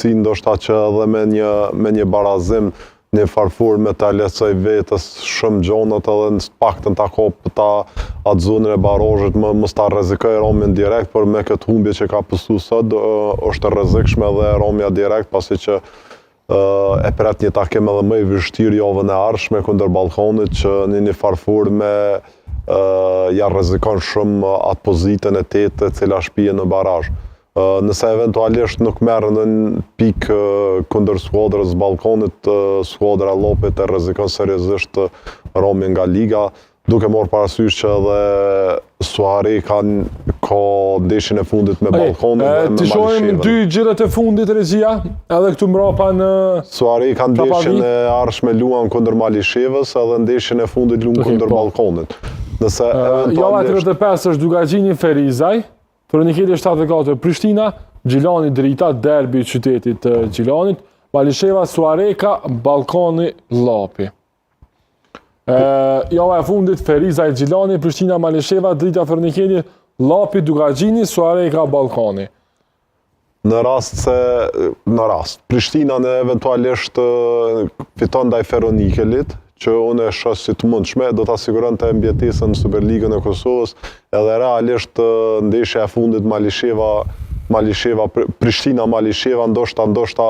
si ndoshta që edhe me një barazim, një farfur me ta lehtësoj vetës shumë gjonat edhe në paktën ta kopë atë zonën e barozhit, mos ta rrezikoj romin direkt, por me këtë humbje që ka pësu sot, është e rrezikshme edhe romja direkt, pasi që e pret një takim edhe më i vështirë javën e ardhshme kundër Ballkonit, që një farfur me ja rrezikon shumë atë pozitën e tetë e cila shpije në barazh. Nëse eventualisht nuk merr në pikë kundër skuadrës Ballkonit, skuadra Llopit e rrezikon seriozisht romin nga liga, duke marrë parasysh që edhe Suari ka ndeshjen e fundit me Ballkonin dhe me Ti shohim dy gjirët e fundit regjia, edhe këtu mbrapa në Suari ka ndeshjen e ardhshme luan kundër Malishevës, edhe ndeshjen e fundit luan kundër Ballkonit. Nëse java 35 është Dugagjini Ferizaj, Tornikeli 74 Prishtina, Gjilani Drita, derbi i qytetit të Gjilanit, Malisheva Suareka, Ballkoni Llapi. Java e fundit Ferizaj Gjilani, Prishtina Malisheva, Drita Tornikeli, Llapi Dugagjini, Suareka Ballkoni. Në rast Prishtina në eventualisht fiton ndaj Ferronikelit, që unë e shoh si të mundshme, do të asiguron të mbjetesën në Superligën e Kosovës, edhe realisht ndeshja e fundit Prishtina-Malisheva, ndoshta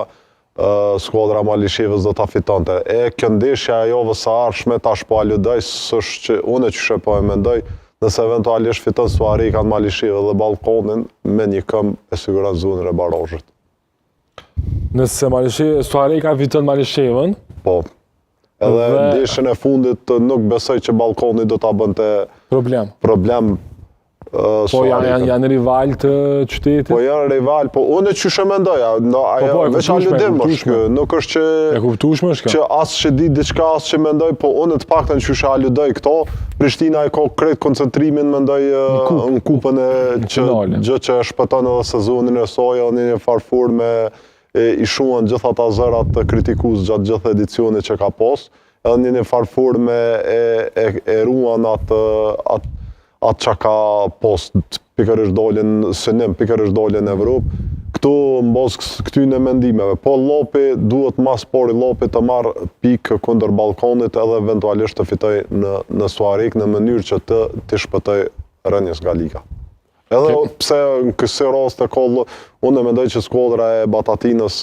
skuadra Malishevës do ta fitonte. Kjo ndeshja e javës së ardhshme tash po aludoj, s'është që unë që po e mendoj, nëse eventualisht fiton Suareka në Malishevë dhe Ballkonin, me një këmbë e siguron zonën e barazhit. Nëse Suareka fiton Malishevën, po. Edhe ndeshjen e fundit nuk besoj që Ballkoni do ta bënte problem. Po janë rival të qytetit? Po janë rival, po unë që shë mendoj, veç aludim është, nuk është që asë që di diçka, asë që mendoj, po unë të paktën që shë aludoj këto, Prishtina e ka krejt koncentrimin mendoj në kupën e gjë që shpëton edhe sezonin e saj, edhe një farfur me i shuan gjitha ta zërat të kritikus gjatë gjithë edicionit që ka pos, edhe një farfur me e ruan atë që ka pos, pikërisht dolin synim, pikërisht dolin në Evropë, këtu mbos këtyne mendimeve, po Llopi duhet mas pori Llopi të marrë pikë kundër Ballkonit edhe eventualisht të fitoj në Suarek në mënyrë që të shpëtoj rënjes nga liga. Edhe pse në kësi rast e kollë, unë e mendoj që skuadra e Batatinës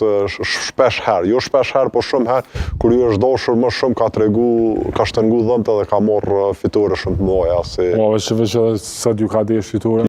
shpesh herë, jo shpesh herë, po shumë herë, kur ju është dashur më shumë ka shtengu dhëmët edhe ka morë fitore shumë të mëdha. Po, veç sa ju ka desh fitore.